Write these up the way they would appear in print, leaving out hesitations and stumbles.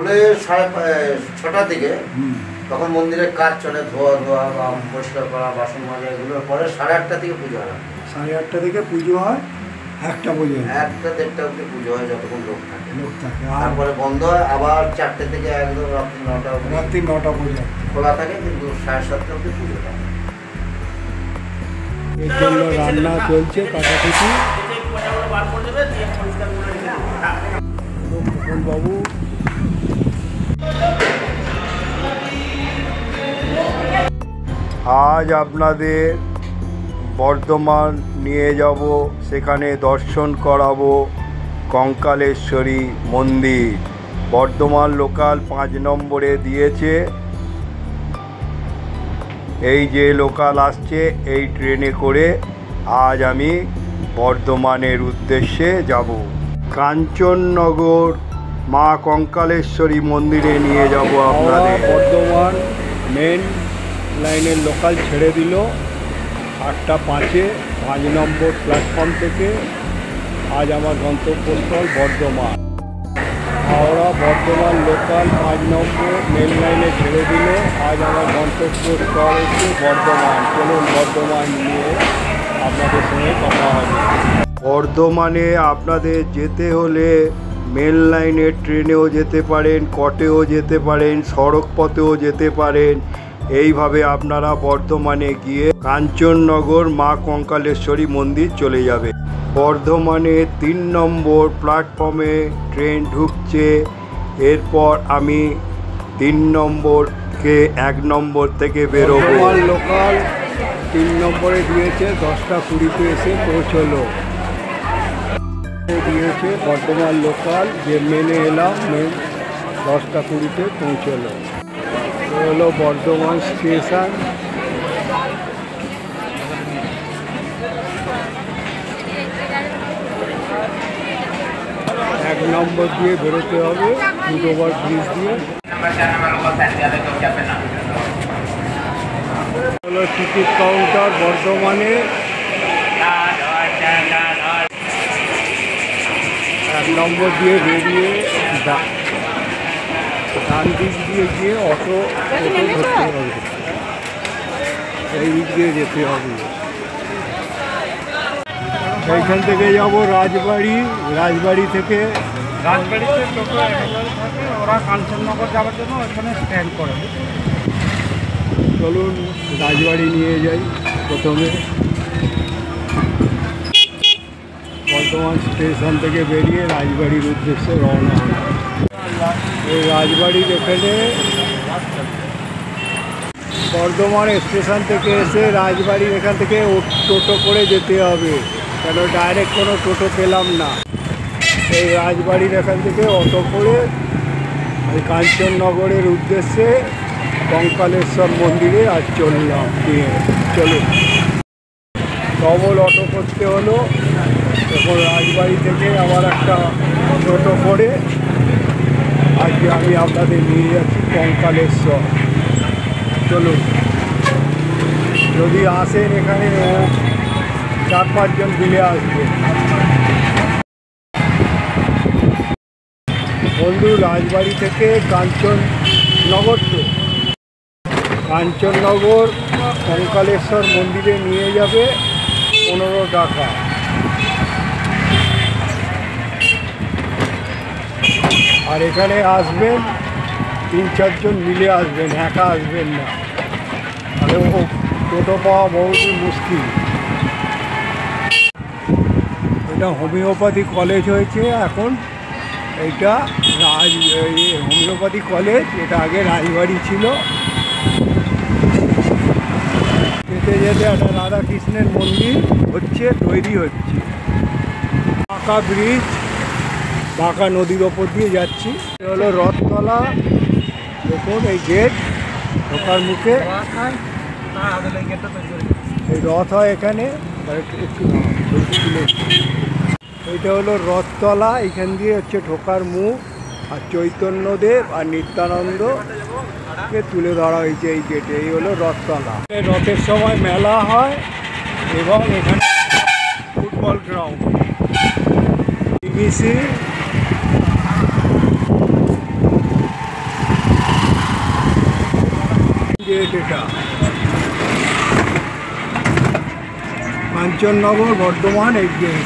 খুলে 6টার দিকে, তখন মন্দিরের কাজ চলে, ধোয়া বা পরিষ্কার করা, বাসন মাজা, এগুলোর পরে 8:30 থেকে পুজো হয়। 8:30 থেকে পুজো হয়, 1টা পর্যন্ত, 1টা-1:30টা অবধি পুজো হয়, যতক্ষণ লোক থাকে। তারপরে বন্ধ হয় আবার 4টে থেকে একদম রাত্রি 9টা পর্যন্ত খোলা থাকে, কিন্তু 7:30টা অবধি পুজো হয়। এর জন্য রান্না চলছে, কাটাকুটি। বাবু আজ আপনাদের বর্ধমান নিয়ে যাব, সেখানে দর্শন করাবো কঙ্কালেশ্বরী মন্দির। বর্ধমান লোকাল 5 নম্বরে দিয়েছে। এই যে লোকাল আসছে, এই ট্রেনে করে আজ আমি বর্ধমানের উদ্দেশ্যে যাব। কাঞ্চননগর মা কঙ্কালেশ্বরী মন্দিরে নিয়ে যাব আপনাদের। বর্ধমান মেন লাইনের লোকাল ছেড়ে দিল 8:05-এ 5 নম্বর প্ল্যাটফর্ম থেকে। আজ আমার গন্তব্যস্থল বর্ধমান। হাওড়া বর্ধমান লোকাল 5 নম্বর মেন লাইনে ছেড়ে দিল। আজ আমার গন্তব্যস্থল হচ্ছে বর্ধমান। চলুন বর্ধমান নিয়ে আপনাদের সঙ্গে কথা হবে। বর্ধমানে আপনাদের যেতে হলে মেন লাইনের ট্রেনেও যেতে পারেন, কটেও যেতে পারেন, সড়ক পথেও যেতে পারেন। এইভাবে আপনারা বর্ধমানে গিয়ে কাঞ্চননগর মা কঙ্কালেশ্বরী মন্দির চলে যাবে। বর্ধমানে 3 নম্বর প্ল্যাটফর্মে ট্রেন ঢুকছে। এরপর আমি 3 নম্বরকে 1 নম্বর থেকে বেরোবো। লোকাল 3 নম্বরে দিয়েছে, 10:20-তে এসে পৌঁছলো। দিয়েছে বর্ধমান লোকাল, যে মেনে এলাম, মেন 10:20-তে পৌঁছলো। হলো বর্ধমান স্টেশন। 1 নম্বর দিয়ে বেরোতে হবে, ফুটওভার ব্রিজ দিয়ে। হলো টিকিট কাউন্টার বর্ধমানে। 1 নম্বর দিয়ে বেরিয়ে ডান দিক দিয়ে গিয়ে টোটো ধরতে হবে, এই দিক দিয়ে যেতে হবে। এইখান থেকে যাব রাজবাড়ি। রাজবাড়ি থেকে রাজবাড়িতে টোটো অ্যাভেলেবল থাকে, ওরা কাঞ্চননগর যাওয়ার জন্য ওইখানে স্ট্যান্ড করে। চলুন রাজবাড়ি নিয়ে যাই। প্রথমে বর্ধমান স্টেশন থেকে বেরিয়ে রাজবাড়ির উদ্দেশ্যে রওনা হল। এই রাজবাড়ির এখানে বর্ধমান স্টেশন থেকে এসে রাজবাড়ির এখান থেকে টোটো করে যেতে হবে, কেন ডাইরেক্ট কোনো টোটো পেলাম না। এই রাজবাড়ির এখান থেকে অটো করে ওই কাঞ্চননগরের উদ্দেশ্যে কঙ্কালেশ্বর মন্দিরে আজ চললাম। চলুন, ডবল অটো করতে হলো। এখন রাজবাড়ি থেকে আবার একটা টোটো করে আজকে আমি আপনাদের নিয়ে যাচ্ছি কঙ্কালেশ্বর। চলুন, যদি আসেন এখানে 4-5 জন মিলে আসবে। বন্ধু, রাজবাড়ি থেকে কাঞ্চননগর কঙ্কালেশ্বর মন্দিরে নিয়ে যাবে 15 টাকা। আর এখানে আসবেন 3-4 জন মিলে আসবেন, একা আসবেন না, তাহলে টোটো পাওয়া বহুতই মুশকিল। এটা হোমিওপ্যাথি কলেজ হয়েছে এখন। এইটা হোমিওপ্যাথি কলেজ, এটা আগে রাজবাড়ি ছিল। যেতে যেতে একটা রাধাকৃষ্ণের মন্দির তৈরি হচ্ছে। পাকা ব্রিজ, বাঁকা নদীর ওপর দিয়ে যাচ্ছি। এটা হলো রথতলা। দেখুন এই গেট, ঢোকার মুখে এই রথ হয় এখানে। এইটা হলো রথতলা, এখান দিয়ে হচ্ছে ঢোকার মুখ। আর চৈতন্যদেব আর নিত্যানন্দকে তুলে ধরা হয়েছে এই গেটে। এই হলো রথতলা। রথের সময় মেলা হয় এবং এখানে ফুটবল গ্রাউন্ড, BBC এটা কাঞ্চননগর বর্ধমান, এই গেট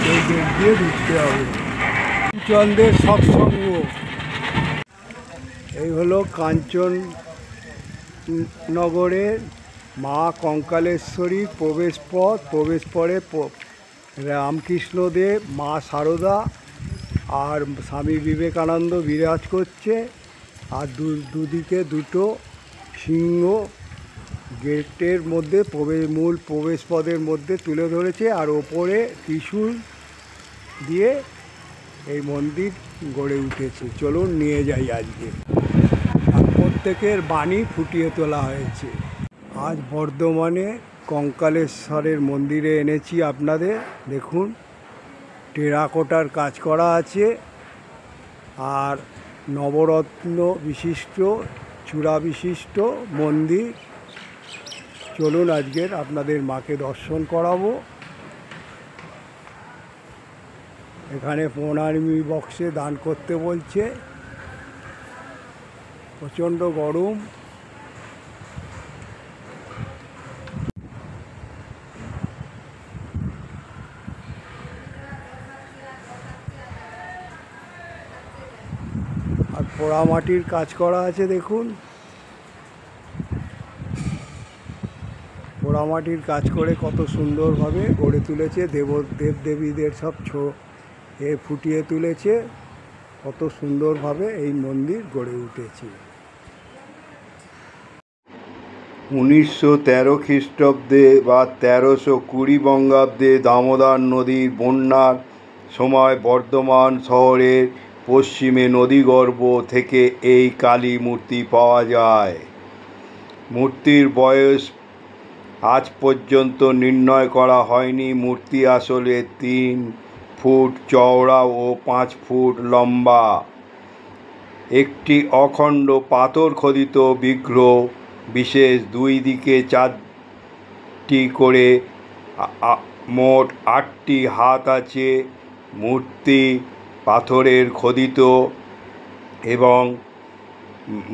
দিয়ে ঢুকতে হবে। চন্দ্রের সৎসঙ্গ, এই হলো কাঞ্চননগরের মা কঙ্কালেশ্বরী প্রবেশ পথ। প্রবেশ পথে রামকৃষ্ণদেব, মা সারদা আর স্বামী বিবেকানন্দ বিরাজ করছে। আর দুদিকে দুটো সিংহ গেটের মধ্যে মূল প্রবেশ পথের মধ্যে তুলে ধরেছে। আর ওপরে ত্রিশূল দিয়ে এই মন্দির গড়ে উঠেছে। চলুন নিয়ে যাই আজকে। আর প্রত্যেকের বাণী ফুটিয়ে তোলা হয়েছে। আজ বর্ধমানে কঙ্কালেশ্বরের মন্দিরে এনেছি আপনাদের। দেখুন, টেরাকোটার কাজ করা আছে আর নবরত্ন বিশিষ্ট, চূড়া বিশিষ্ট মন্দির। চলুন আজকের আপনাদের মাকে দর্শন করাবো। এখানে প্রণামী বক্সে দান করতে বলছে। প্রচণ্ড গরম। আর পোড়ামাটির কাজ করা আছে দেখুন। পোড়ামাটির কাজ করে কত সুন্দরভাবে গড়ে তুলেছে। দেব দেবীদের সব ফুটিয়ে তুলেছে। কত সুন্দরভাবে এই মন্দির গড়ে উঠেছে। 1913 খ্রিস্টাব্দে বা 1320 বঙ্গাব্দে দামোদর নদীর বন্যার সময় বর্ধমান শহরের পশ্চিমে নদীগর্ভ থেকে এই কালী মূর্তি পাওয়া যায়। মূর্তির বয়স আজ পর্যন্ত নির্ণয় করা হয়নি। মূর্তি আসলে 3 ফুট চওড়া ও 5 ফুট লম্বা। একটি অখণ্ড পাথর খোদিত বিগ্রহ বিশেষ, দুই দিকে 4টি করে মোট 8টি হাত আছে। মূর্তি পাথরের খোদিত এবং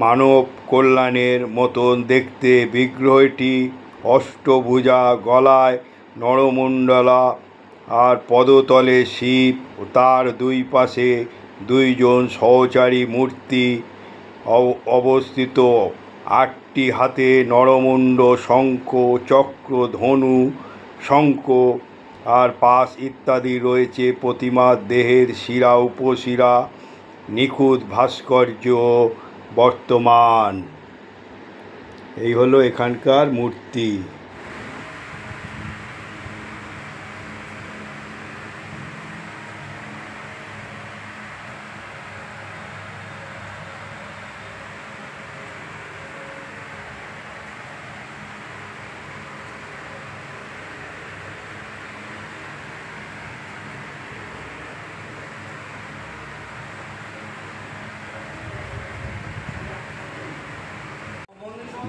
মানব কল্যাণের মতন দেখতে। বিগ্রহটি অষ্টভুজা, গলায় নরমণ্ডলা আর পদতলে শিব ও তার দুই পাশে 2 জন সহচারী মূর্তি অবস্থিত। 8টি হাতে নরমুণ্ড, শঙ্খ, চক্র, ধনু, শঙ্খ আর পাশ ইত্যাদি রয়েছে। প্রতিমার দেহের শিরা উপশিরা নিখুঁত ভাস্কর্য বর্তমান। এই হলো এখানকার মূর্তি।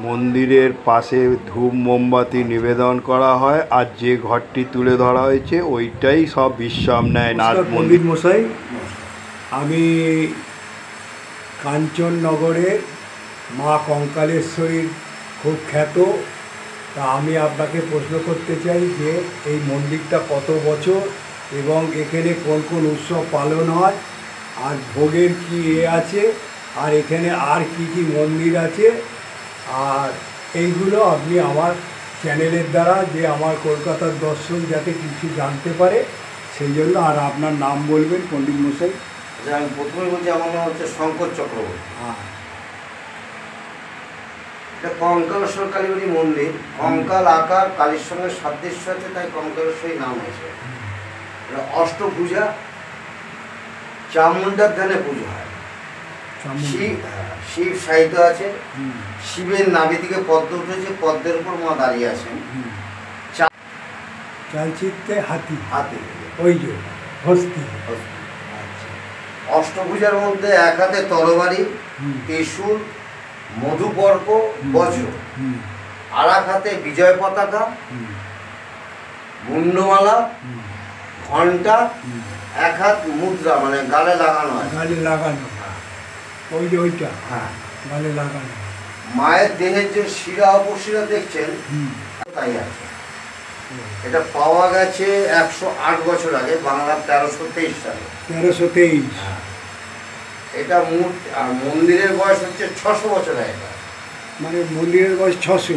মন্দিরের পাশে ধূপ মোমবাতি নিবেদন করা হয়। আর যে ঘরটি তুলে ধরা হয়েছে ওইটাই সব বিশ্রাম নেয় নাথ মন্দির। মশাই, আমি কাঞ্চননগরের মা কঙ্কালেশ্বরীর খুব খ্যাত। তা আমি আপনাকে প্রশ্ন করতে চাই যে এই মন্দিরটা কত বছর এবং এখানে কোন কোন উৎসব পালন হয়, আর ভোগের কি আছে, আর এখানে আর কি কি মন্দির আছে, আর এইগুলো আপনি আমার চ্যানেলের দ্বারা যে আমার কলকাতার দর্শক যাতে কিছু জানতে পারে সেই জন্য। আর আপনার নাম বলবেন পণ্ডিত মশাই। আমি প্রথমে বলছি, আমার নাম হচ্ছে শঙ্কর চক্রবর্তী। হ্যাঁ, এটা কঙ্কালেশ্বর কালীবাড়ি মন্দির। কঙ্কাল আকার, কালীর সঙ্গে সাদৃশ্য আছে, তাই কঙ্কালেশ্বরী নাম হয়েছে। এটা অষ্টভুজা, চামুণ্ডার ধ্যানে পুজো হয়। শিব সাহিত্য আছে। শিবের নাভি থেকে পদ্ম উঠেছে, পদ্মের উপর মা দাঁড়িয়ে আছেন। চালচিত্রে হাতি, হাতি ওই যে হস্তি। অষ্টভুজার মধ্যে এক হাতে তরবারি, ত্রিশূল, মধুপর্ক, বজ্র, আর এক হাতে বিজয় পতাকা, মুন্ডমালা, ঘণ্টা, এক হাত মুদ্রা, মানে গালে লাগানো হয়। গালে লাগানো, ওই যে ওইটা, হ্যাঁ গালে লাগানো। মায়ের দেহের যে শিরা অপশিরা দেখছেন তাই আছে। এটা পাওয়া গেছে 108 বছর আগে, বাংলা 1323 সালে। 1323। এটা আর মন্দিরের বয়স হচ্ছে 600 বছর আগে। মানে মন্দিরের বয়স 600,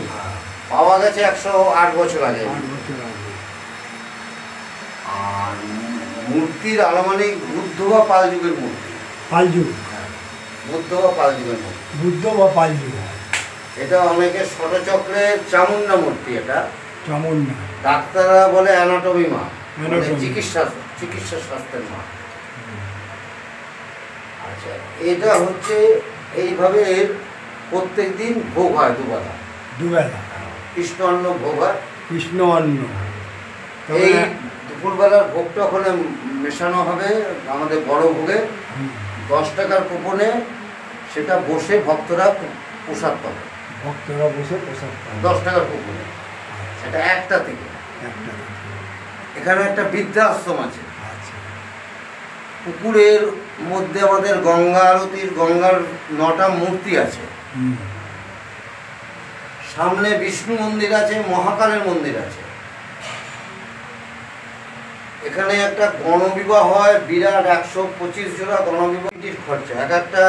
পাওয়া গেছে 108 বছর আগে। 8 বছর আগে। আর মূর্তির আনুমানিক বুদ্ধ বা পাল যুগের মূর্তি। পাল যুগ? বুদ্ধ বা পাল যুগের মূর্তি। বুদ্ধ বা পাল যুগ। এটা অনেকে ষটচক্রের চামুন্ডা মূর্তি। এটা চামুন্ডা, ডাক্তাররা বলে অ্যানাটমি মা, মানে Anatomy। চিকিৎসা শাস্ত্রের মা। আচ্ছা, এটা হচ্ছে এইভাবে প্রত্যেক দিন ভোগ হয় দুবেলা। দুবেলা কৃষ্ণ অন্ন ভোগ হয়। কৃষ্ণ অন্ন। এই দুপুরবেলার ভোগটা ওখানে মেশানো হবে আমাদের বড় ভোগে। 10 টাকার কুপনে সেটা বসে ভক্তরা প্রসাদ পাবে। ভক্তরা বসে প্রসাদ পাবে 10 টাকার কুপনে। এটা একটা থেকে। এখানে একটা বৃদ্ধাশ্রম আছে। পুকুরের মধ্যে আমাদের গঙ্গা আরতির গঙ্গার 9টা মূর্তি আছে। সামনে বিষ্ণু মন্দির আছে, মহাকালের মন্দির আছে। এখানে একটা গণবিবাহ হয় বিরাট, 125 জোড়া গণবিবাহের খরচা। এক একটা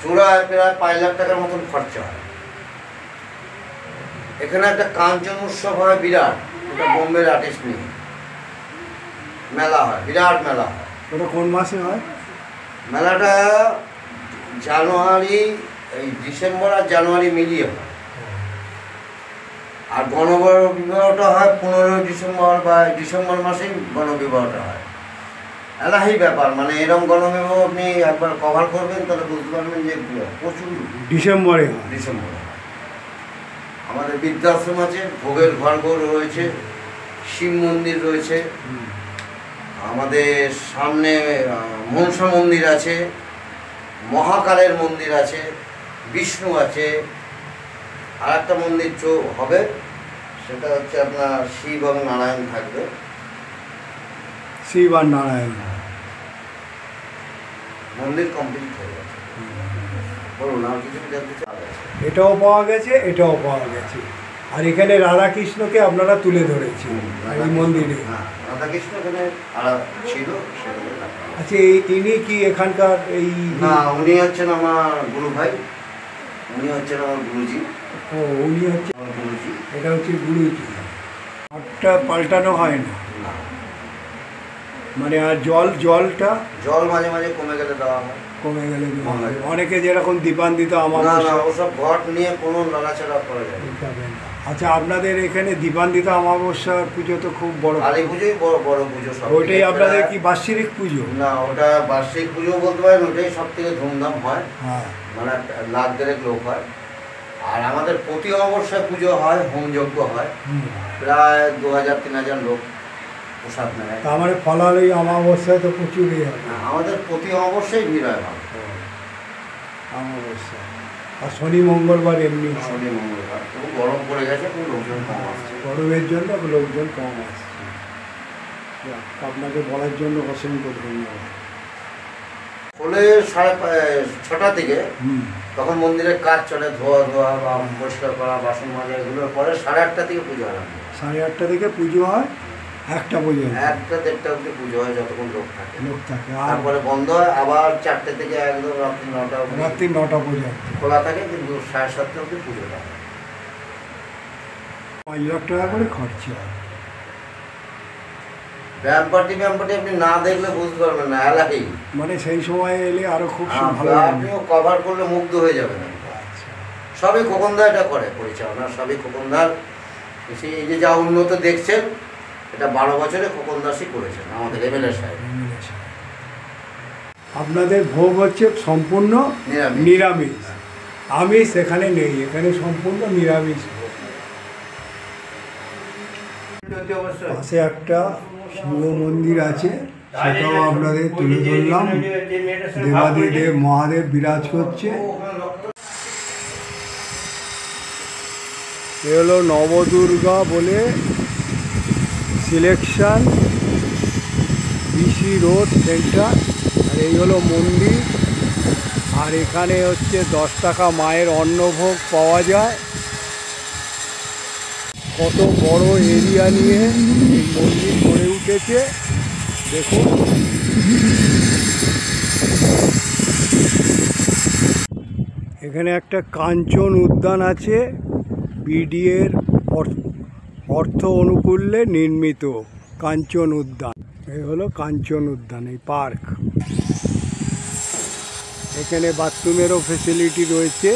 জোড়ায় প্রায় 5 লাখ টাকার মতন খরচা হয়। এখানে একটা কাঞ্চন উৎসব হয় বিরাট, এটা বোম্বের আর্টিস্ট নিয়ে মেলা হয়, বিরাট মেলা হয়। ওটা কোন মাসে হয়? মেলাটা জানুয়ারি, এই ডিসেম্বর আর জানুয়ারি মিলিয়ে হয়। আর গণবিবাহটা হয় 15 ডিসেম্বর বা ডিসেম্বর মাসেই গণবিবাহটা হয়। এলাহি ব্যাপার, মানে এরকম গণবিবাহ আপনি একবার কভার করবেন তাহলে বুঝতে পারবেন যে প্রচুর ডিসেম্বরে। ডিসেম্বরে আমাদের বৃদ্ধাশ্রম আছে, ভোগের ঘর রয়েছে, শিব মন্দির রয়েছে, আমাদের সামনে মনসা মন্দির আছে, মহাকালের মন্দির আছে, বিষ্ণু আছে। আর একটা মন্দির হবে, সেটা হচ্ছে আপনার শিব এবং নারায়ণ থাকবে। শিব আর নারায়ণ মন্দির কমপ্লিট হয়ে গেছে। বলুন আর কিছু জানতে চাই? এটাও পাওয়া গেছে, এটাও পাওয়া গেছে। আর এখানে রাধাকৃষ্ণকে আপনারা তুলে ধরেছেন এই মন্দিরে। রাধাকৃষ্ণ এখানে ছিল। আচ্ছা, ইনি কি এখানকার? এই না, উনি হচ্ছেন আমার গুরু ভাই, উনি হচ্ছেন আমার গুরুজি। ও, উনি হচ্ছে আমার গুরুজি। এটা হচ্ছে গুরুজি। ঘরটা পাল্টানো হয় না মানে? আর জলটা জল মাঝে মাঝে কমে গেলে দেওয়া হয়। কমে গেলে দেওয়া হয়। অনেকে যেরকম দীপান্বিত আমার না, ওসব ঘট নিয়ে কোনো নড়াচড়া করা যায় না। আচ্ছা, আপনাদের এখানে দীপান্বিত অমাবস্যার পুজো তো খুব বড়। কালী পুজোই বড় পুজো। ওইটাই আপনাদের কি বার্ষিক পুজো? না, ওটা বার্ষিক পুজো বলতে পারেন, ওটাই সব থেকে ধুমধাম হয়। হ্যাঁ, মানে 1,00,000 লোক হয়। আর আমাদের প্রতি অমাবস্যায় পুজো হয়, হোমযজ্ঞ হয়, প্রায় 2,000-3,000 লোক প্রসাদ নেয়। আমার ফলালেই অমাবস্যায় তো প্রচুর ইয়ে হয়। আমাদের প্রতি অমাবস্যায় ভিড় হয় অমাবস্যা আর শনি মঙ্গলবার এমনি শনি মঙ্গলবার। খুব গরম পড়ে গেছে, খুব লোকজন কম আসছে। গরমের জন্য লোকজন কম আসছে। আপনাকে বলার জন্য অসংখ্য ধন্যবাদ। হলে 6:30 থেকে তখন মন্দিরের কাজ চলে, ধোয়া বা পরিষ্কার করা, বাসন মাজা, এগুলোর পরে 8:30 থেকে পুজো আরম্ভ। 8:30 থেকে পুজো হয়, 1টা পর্যন্ত। 1টা-1:30 অবধি পুজো হয়, যতক্ষণ লোক থাকে। আর তারপরে বন্ধ হয় আবার 4টে থেকে একদম রাত্রি 9টা অবধি। রাত্রি 9টা পর্যন্ত খোলা থাকে, কিন্তু 7:30 অবধি পুজোটা হয়। 5 লাখ টাকা করে খরচা হয়। ব্যায়াম পার্টি আপনি না দেখলে বুঝতে পারবেন না, এলাহি। মানে সেই সময় এলে আরো খুব ভালো। আপনিও কভার করলে মুগ্ধ হয়ে যাবেন। সবই খোকনদা এটা করে পরিচালনা, সবই খোকনদার। এই যে যা উন্নত দেখছেন, এটা 12 বছরে খোকন দাসই করেছেন, আমাদের এমএলএ সাহেব। আপনাদের ভোগ হচ্ছে সম্পূর্ণ নিরামিষ। আমিষ এখানে নেই, এখানে সম্পূর্ণ নিরামিষ। পাশে একটা শিব মন্দির আছে, সেটাও আপনাদের তুলে ধরলাম। দেবাদিদেব মহাদেব বিরাজ করছে। এ হলো নবদুর্গা বলে সিলেকশন BC রোড সেন্টার। আর এই হলো মন্দির। আর এখানে হচ্ছে 10 টাকা মায়ের অন্নভোগ পাওয়া যায়। কত বড় এরিয়া নিয়ে এই মন্দির গড়ে উঠেছে দেখুন। এখানে একটা কাঞ্চন উদ্যান আছে, বিডিএর অর্থ অনুকূল্যে নির্মিত কাঞ্চন উদ্যান। এই হলো কাঞ্চন উদ্যান, এই পার্ক। এখানে বাথরুমেরও ফেসিলিটি রয়েছে।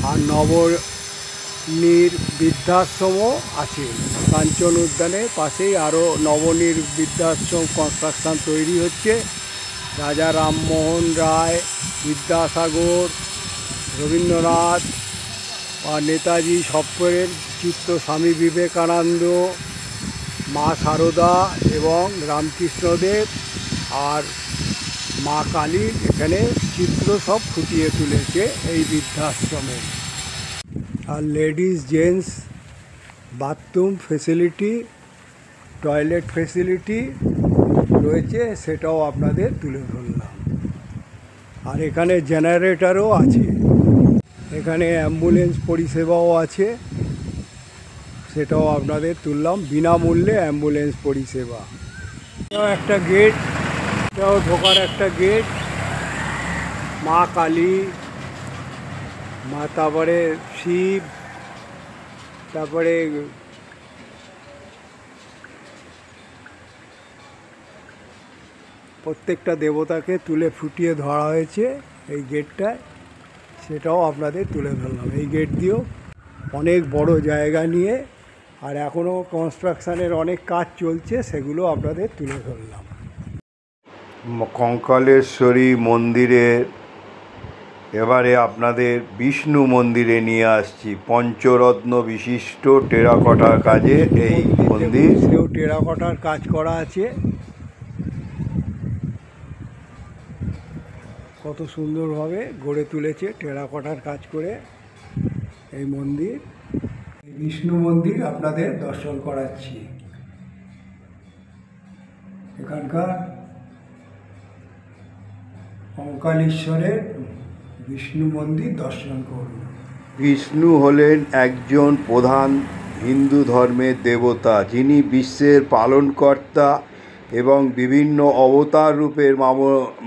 আর নবনীর বৃদ্ধাশ্রমও আছে কাঞ্চন উদ্যানের পাশেই। আরও নবনীর বৃদ্ধাশ্রম কনস্ট্রাকশান তৈরি হচ্ছে। রাজা রামমোহন রায়, বিদ্যাসাগর, রবীন্দ্রনাথ আর নেতাজি সপ্রের চিত্র, স্বামী বিবেকানন্দ, মা শারদা এবং রামকৃষ্ণদেব আর মা কালীর এখানে চিত্র সব ফুটিয়ে তুলেছে এই বৃদ্ধাশ্রমে। আর ladies gents bathroom facility, toilet facility রয়েছে, সেটাও আপনাদের তুলে ধরলাম। আর এখানে জেনারেটরও আছে। এখানে অ্যাম্বুলেন্স পরিষেবাও আছে, সেটাও আপনাদের তুললাম। বিনামূল্যে অ্যাম্বুলেন্স পরিষেবা। এটাও একটা গেট, এটাও ঢোকার একটা গেট। মা কালী, তারপরে শিব, তারপরে প্রত্যেকটা দেবতাকে তুলে ফুটিয়ে ধরা হয়েছে এই গেটটায়, সেটাও আপনাদের তুলে ধরলাম। এই গেট দিয়েও অনেক বড় জায়গা নিয়ে, আর এখনও কনস্ট্রাকশানের অনেক কাজ চলছে, সেগুলো আপনাদের তুলে ধরলাম। কঙ্কালেশ্বরী মন্দিরে এবারে আপনাদের বিষ্ণু মন্দিরে নিয়ে আসছি। পঞ্চরত্ন বিশিষ্ট টেরাকোটার কাজে এই মন্দির। সেও টেরাকোটার কাজ করা আছে। কত সুন্দরভাবে গড়ে তুলেছে টেরাকোটার কাজ করে এই মন্দির। এই বিষ্ণু মন্দির আপনাদের দর্শন করাচ্ছি। এখানকার কঙ্কালেশ্বরের বিষ্ণু মন্দির দর্শন করুন। বিষ্ণু হলেন একজন প্রধান হিন্দু ধর্মের দেবতা, যিনি বিশ্বের পালনকর্তা এবং বিভিন্ন অবতার রূপের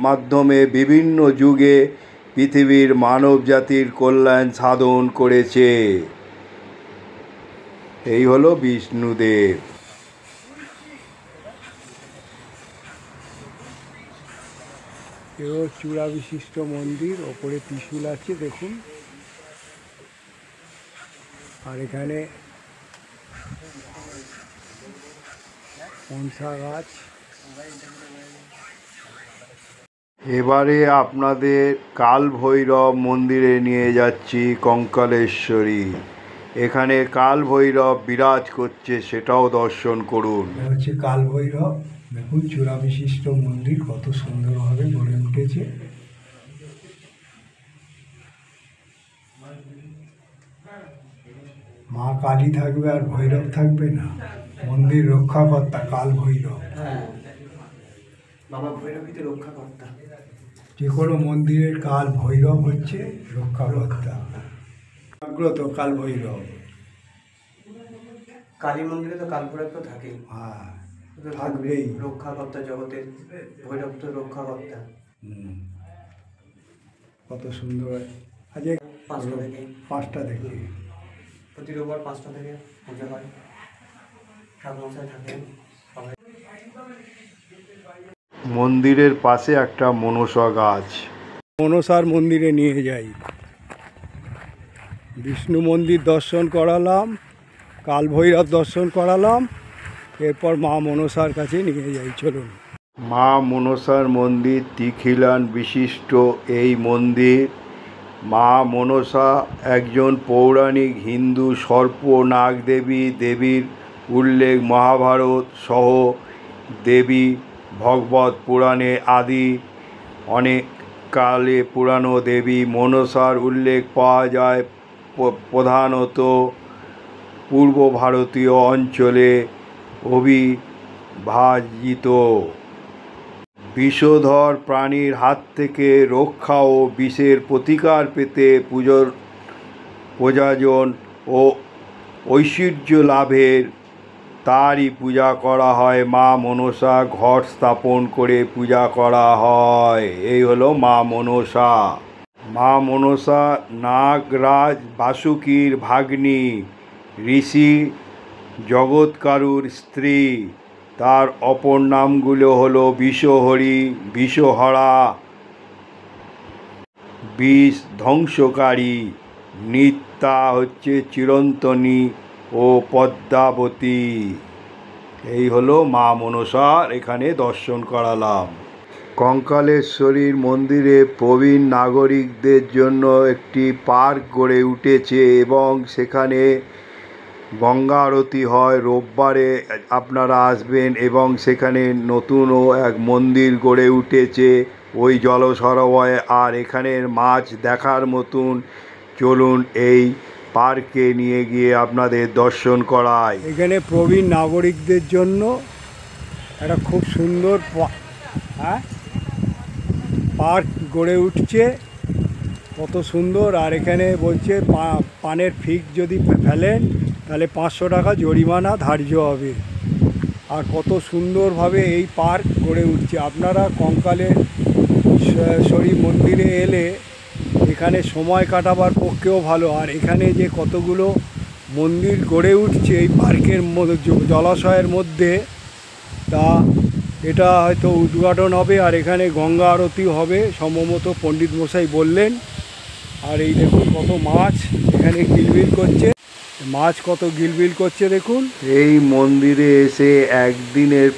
মাধ্যমে বিভিন্ন যুগে পৃথিবীর মানব জাতির কল্যাণ সাধন করেছে। এই হলো বিষ্ণুদেব। এও চূড়া বিশিষ্ট মন্দির, ওপরে ত্রিশূল আছে দেখুন। আর এখানে মনসা গাছ। এবারে আপনাদের কাল ভৈরব মন্দিরে নিয়ে যাচ্ছি, কঙ্কালেশ্বরী। এখানে কাল ভৈরব বিরাজ করছে, সেটাও দর্শন করুন। হচ্ছে কাল ভৈরব, দেখুন চূড়া বিশিষ্ট মন্দির কত সুন্দরভাবে গড়ে উঠেছে। মা কালী থাকবে আর ভৈরব থাকবে না? মন্দির রক্ষাকর্তা কাল ভৈরব। বাবা ভৈরবী তো রক্ষাকর্তা। যে কোনো মন্দিরের কাল ভৈরব হচ্ছে রক্ষাকর্তা। জাগ্রত কাল ভৈরব। কালী মন্দিরে তো কাল ভৈরব তো থাকেই। হ্যাঁ, থাকবেই। রক্ষাকর্তা জগতের, ভৈরব তো রক্ষাকর্তা। কত সুন্দর। আজ 5টা থেকে প্রতি রোববার 5টা থেকে পূজা হয়। ঠাকুরমশাই থাকেন। মন্দিরের পাশে একটা মনসা গাছ। মনসার মন্দিরে নিয়ে যাই। বিষ্ণু মন্দির দর্শন করালাম, কাল ভৈরব দর্শন করালাম, এরপর মা মনসার কাছে নিয়ে যাই, চলুন। মা মনসার মন্দির ত্রিখিলান বিশিষ্ট এই মন্দির। মা মনসা একজন পৌরাণিক হিন্দু সর্পনাগ দেবী। দেবীর উল্লেখ মহাভারত সহ দেবী ভগবত পুরাণে আদি অনেক কালে পুরানো দেবী মনসার উল্লেখ পাওয়া যায় প্রধানত পূর্ব ভারতীয় অঞ্চলে অবিভাজিত বিষধর প্রাণীর হাত থেকে রক্ষা ও বিষের প্রতিকার পেতে প্রয়োজন ও ঐশ্বর্য লাভের তারই পূজা করা হয়। মা মনসা ঘট স্থাপন করে পূজা করা হয়। এই হলো মা মনসা। মা মনসা নাগরাজ বাসুকীর ভাগ্নী, ঋষি জগৎকারুর স্ত্রী। তার অপর নামগুলো হলো বিষহরী, বিষহরা, বিষ ধ্বংসকারী, নিত্যা হচ্ছে চিরন্তনী ও পদ্মাবতী। এই হলো মা মনসার এখানে দর্শন করালাম। কঙ্কালেশ্বরীর মন্দিরে প্রবীণ নাগরিকদের জন্য একটি পার্ক গড়ে উঠেছে এবং সেখানে গঙ্গা আরতি হয়। রোববারে আপনারা আসবেন এবং সেখানে নতুনও এক মন্দির গড়ে উঠেছে ওই জল সরোবরে। আর এখানের মাছ দেখার মতন। চলুন এই পার্কে নিয়ে গিয়ে আপনাদের দর্শন করায়। এখানে প্রবীণ নাগরিকদের জন্য একটা খুব সুন্দর পার্ক গড়ে উঠছে, কত সুন্দর। আর এখানে বলছে পানের ফিক যদি ফেলেন তাহলে 500 টাকা জরিমানা ধার্য হবে। আর কত সুন্দরভাবে এই পার্ক গড়ে উঠছে। আপনারা কঙ্কালেশ্বরী মন্দিরে এলে এখানে সময় কাটাবার পক্ষেও ভালো। আর এখানে যে কতগুলো মন্দির গড়ে উঠছে এই পার্কের জলাশয়ের মধ্যে, তা এটা হয়তো উদ্ঘাটন হবে। আর এখানে গঙ্গা আরতি হবে সম্ভবত, পণ্ডিত মশাই বললেন। আর এই দেখুন কত মাছ এখানে কিলবিল করছে, মাছ কত গিলবিল করছে দেখুন। এই মন্দিরে এসে একদিনের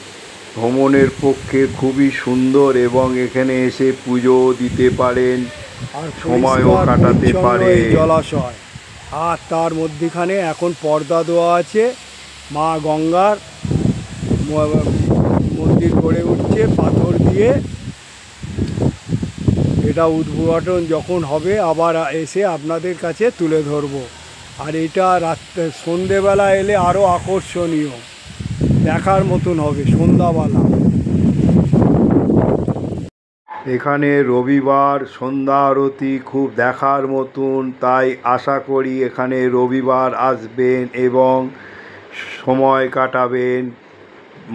ভ্রমণের পক্ষে খুবই সুন্দর এবং এখানে এসে পুজো দিতে পারেন আর সময়ও কাটাতে পারে জলাশয়। আর তার মধ্যেখানে এখন পর্দা দেওয়া আছে। মা গঙ্গার মন্দির গড়ে উঠছে পাথর দিয়ে। এটা উদ্ঘাটন যখন হবে আবার এসে আপনাদের কাছে তুলে ধরবো। আর এটা রাত্রে সন্ধেবেলা এলে আরও আকর্ষণীয়, দেখার মতন হবে সন্ধ্যাবেলা। এখানে রবিবার সন্ধ্যা আরতি খুব দেখার মতন, তাই আশা করি এখানে রবিবার আসবেন এবং সময় কাটাবেন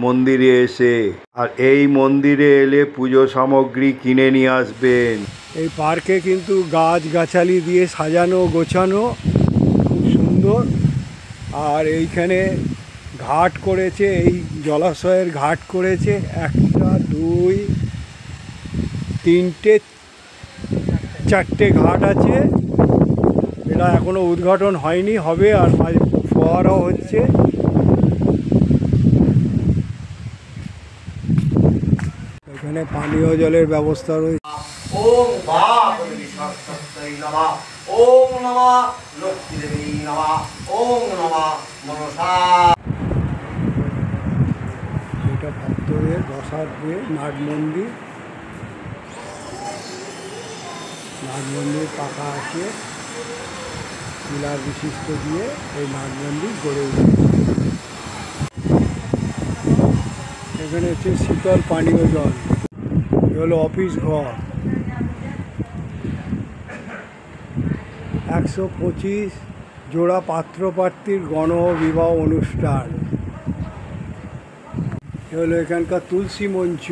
মন্দিরে এসে। আর এই মন্দিরে এলে পুজো সামগ্রী কিনে নিয়ে আসবেন। এই পার্কে কিন্তু গাছগাছালি দিয়ে সাজানো গোছানো, খুব সুন্দর। আর এইখানে ঘাট করেছে, এই জলাশয়ের ঘাট করেছে 1 2 3 4টে ঘাট আছে। এটা এখনো উদ্ঘাটন হয়নি, হবে। আর ফোয়ারাও হচ্ছে। এখানে পানীয় জলের ব্যবস্থা রয়েছে। ওম ওম নমঃ লক্ষ্মী দেবী নমঃ ওম নমঃ মনসা। এটা ভক্তদের বসার যে নাট মন্দির, নাট মন্দির পাকা আছে, পিলার বিশিষ্ট দিয়ে এই নাট মন্দির গড়ে উঠেছে। এখানে হচ্ছে শীতল পানীয় জল। এ হলো অফিস ঘর। 125 জোড়া পাত্রপ্রার্থীর গণবিবাহ অনুষ্ঠান। এ হলো এখানকার তুলসী মঞ্চ,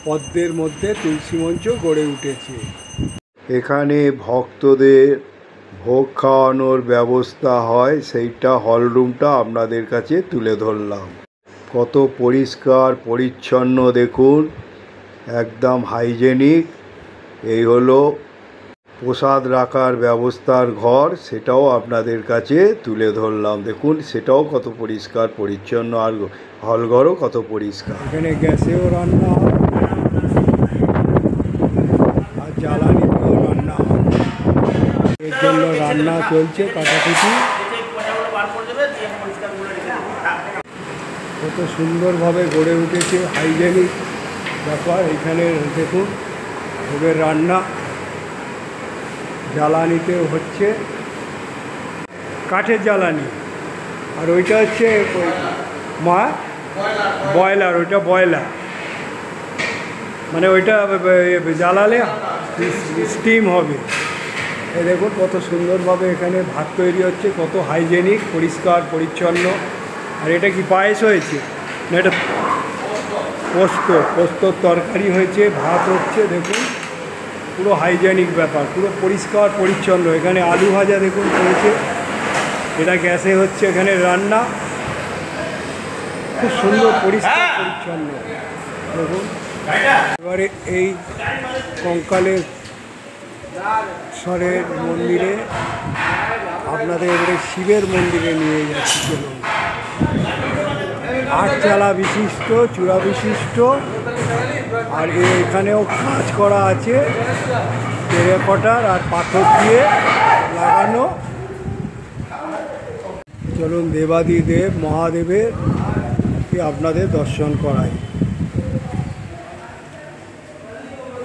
পদ্মের মধ্যে তুলসী মঞ্চ গড়ে উঠেছে। এখানে ভক্তদের ভোগ খাওয়ানোর ব্যবস্থা হয়, সেইটা হলরুমটা আপনাদের কাছে তুলে ধরলাম। কত পরিষ্কার পরিচ্ছন্ন দেখুন, একদম হাইজেনিক। এই হলো প্রসাদ রাখার ব্যবস্থার ঘর, সেটাও আপনাদের কাছে তুলে ধরলাম। দেখুন সেটাও কত পরিষ্কার পরিচ্ছন্ন, আর হলঘরও কত পরিষ্কার। এখানে গ্যাসেও রান্না হয় আর জ্বালানিতেও রান্না হয়। এর জন্য রান্না চলছে কাটাকুটি। কত সুন্দরভাবে গড়ে উঠেছে, হাইজেনিক ব্যাপার। এখানে দেখুন ভোগের রান্না, জ্বালানিতেও হচ্ছে, কাঠের জ্বালানি। আর ওইটা হচ্ছে বয়লার, ওইটা বয়লার। মানে ওইটা জ্বালালে স্টিম হবে। এই দেখুন কত সুন্দরভাবে এখানে ভাত তৈরি হচ্ছে, কত হাইজেনিক, পরিষ্কার পরিচ্ছন্ন। আর এটা কি পায়েস হয়েছে না, এটা পোস্তর তরকারি হয়েছে, ভাত হচ্ছে। দেখুন পুরো হাইজেনিক ব্যাপার, পুরো পরিষ্কার পরিচ্ছন্ন। এখানে আলু ভাজা দেখুন করেছে, এটা গ্যাসে হচ্ছে এখানে রান্না, খুব সুন্দর পরিষ্কার পরিচ্ছন্ন। দেখুন এবারে এই কঙ্কালেশ্বরের মন্দিরে আপনাদের এবারে শিবের মন্দিরে নিয়ে যাচ্ছি। চলুন, 8 চালা বিশিষ্ট, চূড়া বিশিষ্ট, আর এখানেও কাজ করা আছে টেরাকোটার আর পাথর দিয়ে লাগানো। চলুন দেবাদিদেব মহাদেবের আপনাদের দর্শন করাই।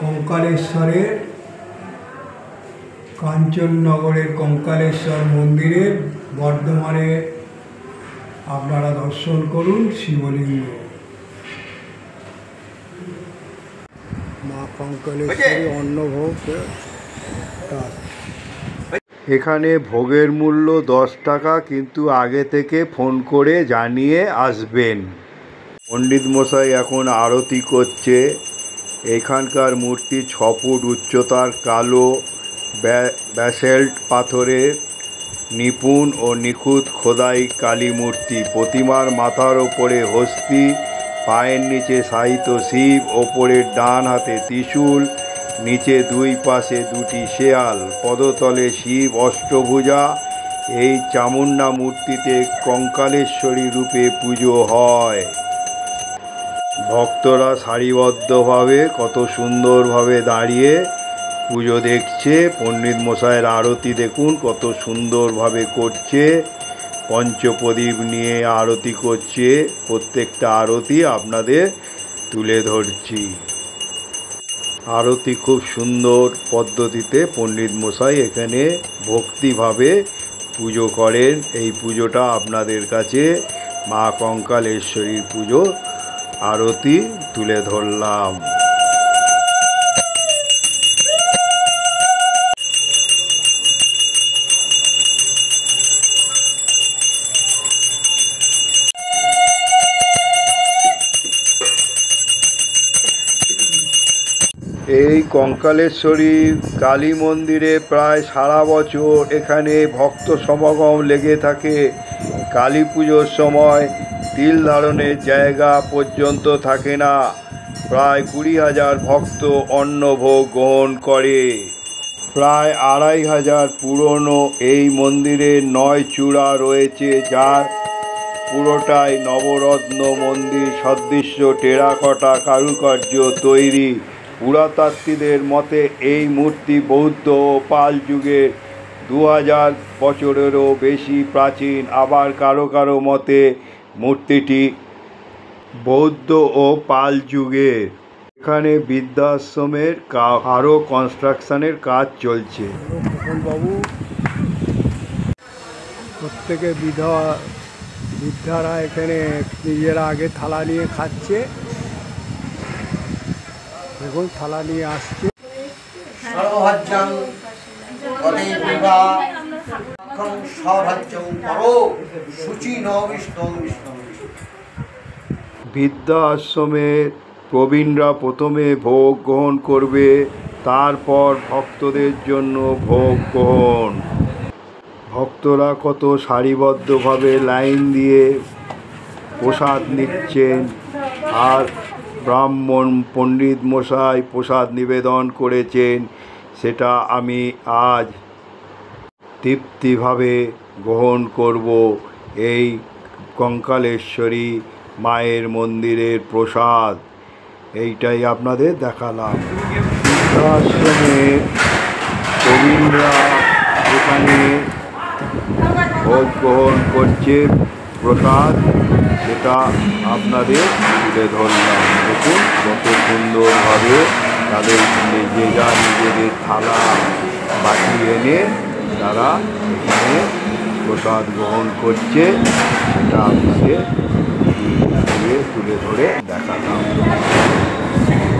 কঙ্কালেশ্বরের, কাঞ্চননগরের কঙ্কালেশ্বর মন্দিরে বর্ধমানে আপনারা দর্শন করুন শিবলিঙ্গ। মা কঙ্কালেশ্বরী অন্নভোগ। এখানে ভোগের মূল্য 10 টাকা, কিন্তু আগে থেকে ফোন করে জানিয়ে আসবেন। পণ্ডিত মশাই এখন আরতি করছে। এখানকার মূর্তি 6 ফুট উচ্চতার কালো ব্যাসল্ট পাথরের নিপুণ ও নিখুঁত খোদাই কালী মূর্তি। প্রতিমার মাথার ওপরে হস্তি, পায়ের নিচে শায়িত শিব, ওপরের ডান হাতে ত্রিশূল, নিচে 2 পাশে 2টি শেয়াল, পদতলে শিব অষ্টভুজা। এই চামুণ্ডা মূর্তিতে কঙ্কালেশ্বরী রূপে পুজো হয়। ভক্তরা সারিবদ্ধভাবে কত সুন্দরভাবে দাঁড়িয়ে পুজো দেখছে। পণ্ডিত মশাইয়ের আরতি দেখুন কত সুন্দরভাবে করছে, পঞ্চপ্রদীপ নিয়ে আরতি করছে। প্রত্যেকটা আরতি আপনাদের তুলে ধরছি। আরতি খুব সুন্দর পদ্ধতিতে পণ্ডিত মশাই এখানে ভক্তিভাবে পুজো করেন। এই পুজোটা আপনাদের কাছে মা কঙ্কালেশ্বরীর পুজো আরতি তুলে ধরলাম। এই কঙ্কালেশ্বরী কালী মন্দিরে প্রায় সারা বছর এখানে ভক্ত সমাগম লেগে থাকে। কালী পুজোর সময় তিল ধারণের জায়গা পর্যন্ত থাকে না। প্রায় 20,000 ভক্ত অন্নভোগ গ্রহণ করে। প্রায় 2,500 পুরনো এই মন্দিরে 9 চূড়া রয়েছে, যার পুরোটাই নবরত্ন মন্দির সদৃশ্য টেরাকোটা কারুকার্য তৈরি। পুরাতাত্ত্বিকদের মতে এই মূর্তি বৌদ্ধ ও পাল যুগের 2000 বছরেরও বেশি প্রাচীন। আবার কারো কারো মতে মূর্তিটি বৌদ্ধ ও পাল যুগের। এখানে বৃদ্ধাশ্রমের আরও কনস্ট্রাকশনের কাজ চলছে। বাবু প্রত্যেকে বৃদ্ধারা এখানে নিজেরা আগে থালা নিয়ে খাচ্ছে। দেখুন থালা নিয়ে আসছে। বৃদ্ধা আশ্রমের প্রবীণরা প্রথমে ভোগ গ্রহণ করবে, তারপর ভক্তদের জন্য ভোগ গ্রহণ। ভক্তরা কত সারিবদ্ধভাবে লাইন দিয়ে প্রসাদ নিচ্ছেন, আর ব্রাহ্মণ পণ্ডিত মশাই প্রসাদ নিবেদন করেছেন, সেটা আমি আজ তৃপ্তিভাবে গ্রহণ করব। এই কঙ্কালেশ্বরী মায়ের মন্দিরের প্রসাদ এইটাই আপনাদের দেখালাম। বৃদ্ধাশ্রমের প্রবীণরা এখানে ভোগ গ্রহণ করছে প্রসাদ, সেটা আপনাদের তুলে ধরলাম। দেখুন কত সুন্দরভাবে তাদের যে যা নিজেদের থালা বাটি এনে তারা এখানে প্রসাদ গ্রহণ করছে, সেটা আপনাদের তুলে ধরে দেখালাম।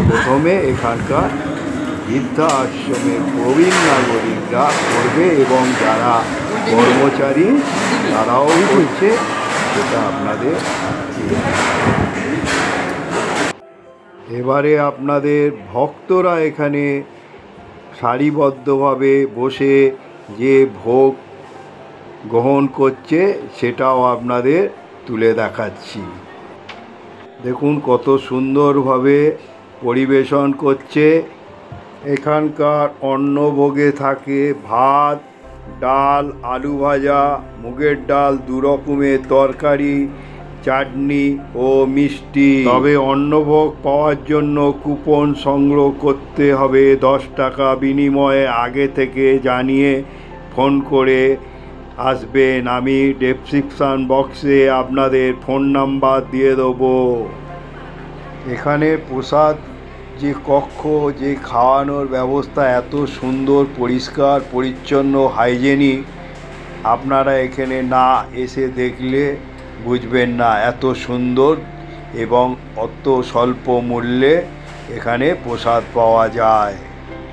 প্রথম প্রথমে এখানকার বৃদ্ধা আশ্রমের প্রবীণ নাগরিকরা করবে এবং যারা কর্মচারী তারাও করছে, সেটা আপনাদের। এবারে আপনাদের ভক্তরা এখানে সারিবদ্ধভাবে বসে যে ভোগ গ্রহণ করছে সেটাও আপনাদের তুলে দেখাচ্ছি। দেখুন কত সুন্দরভাবে পরিবেশন করছে। এখানকার অন্নভোগে থাকে ভাত, ডাল, আলু ভাজা, মুগের ডাল, 2 রকমের তরকারি, চাটনি ও মিষ্টি। তবে অন্নভোগ পাওয়ার জন্য কুপন সংগ্রহ করতে হবে 10 টাকা বিনিময়ে। আগে থেকে জানিয়ে ফোন করে আসবেন। আমি ডেসক্রিপশন বক্সে আপনাদের ফোন নাম্বার দিয়ে দেবো। এখানে প্রসাদ যে কক্ষ, যে খাওয়ানোর ব্যবস্থা এত সুন্দর, পরিষ্কার পরিচ্ছন্ন, হাইজেনিক, আপনারা এখানে না এসে দেখলে বুঝবেন না। এত সুন্দর এবং অত স্বল্প মূল্যে এখানে প্রসাদ পাওয়া যায়।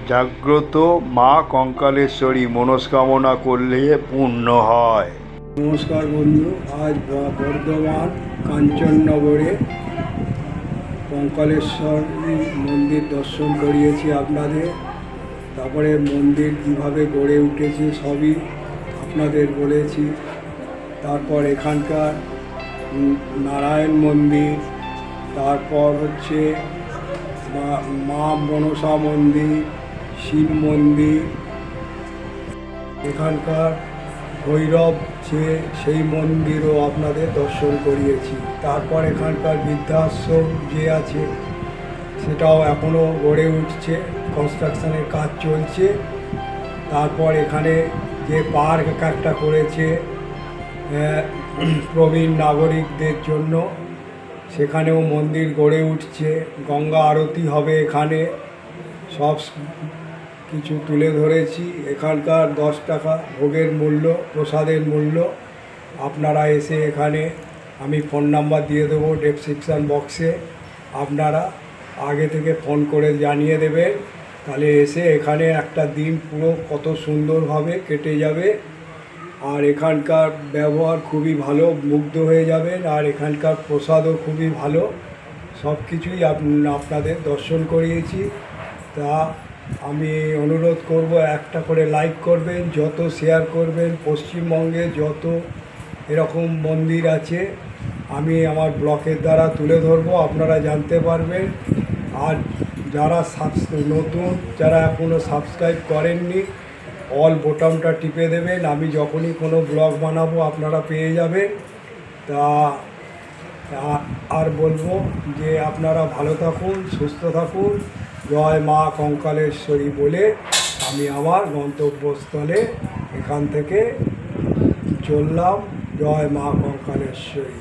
জাগ্রত মা কঙ্কালেশ্বরী মনস্কামনা করলে পূর্ণ হয়। নমস্কার বন্ধু, আজ বর্ধমান কাঞ্চননগরে কঙ্কালেশ্বরী মন্দির দর্শন করিয়েছি আপনাদের। তারপরে মন্দির কীভাবে গড়ে উঠেছে সবই আপনাদের বলেছি। তারপর এখানকার নারায়ণ মন্দির, তারপর হচ্ছে মা মনসা মন্দির, শিব মন্দির, এখানকার ভৈরব সেই মন্দিরও আপনাদের দর্শন করিয়েছি। তারপর এখানকার বৃদ্ধাশ্রম যে আছে সেটাও এখনও গড়ে উঠছে, কনস্ট্রাকশনের কাজ চলছে। তারপর এখানে যে পার্ক একটা করেছে প্রবীণ নাগরিকদের জন্য, সেখানেও মন্দির গড়ে উঠছে। গঙ্গা আরতি হবে এখানে, সব কিছু তুলে ধরেছি। এখানকার 10 টাকা ভোগের মূল্য, প্রসাদের মূল্য। আপনারা এসে এখানে, আমি ফোন নাম্বার দিয়ে দেবো ডেসক্রিপশন বক্সে, আপনারা আগে থেকে ফোন করে জানিয়ে দেবেন। তাহলে এসে এখানে একটা দিন পুরো কত সুন্দরভাবে কেটে যাবে। আর এখানকার ব্যবহার খুবই ভালো, মুগ্ধ হয়ে যাবেন। আর এখানকার প্রসাদও খুবই ভালো। সব কিছুই আপনাদের দর্শন করিয়েছি। তা আমি অনুরোধ করব, একটা করে লাইক করবেন, যত শেয়ার করবেন। পশ্চিমবঙ্গে যত এরকম মন্দির আছে আমি আমার ব্লগের দ্বারা তুলে ধরবো, আপনারা জানতে পারবেন। আর যারা নতুন, যারা এখনও সাবস্ক্রাইব করেননি, অল বোতামটা টিপে দেবেন। আমি যখনই কোনো ব্লগ বানাবো আপনারা পেয়ে যাবেন। তা আর বলবো যে আপনারা ভালো থাকুন, সুস্থ থাকুন। জয় মা কঙ্কালেশ্বরী বলে আমি আমার গন্তব্যস্থলে এখান থেকে চললাম। জয় মা কঙ্কালেশ্বরী।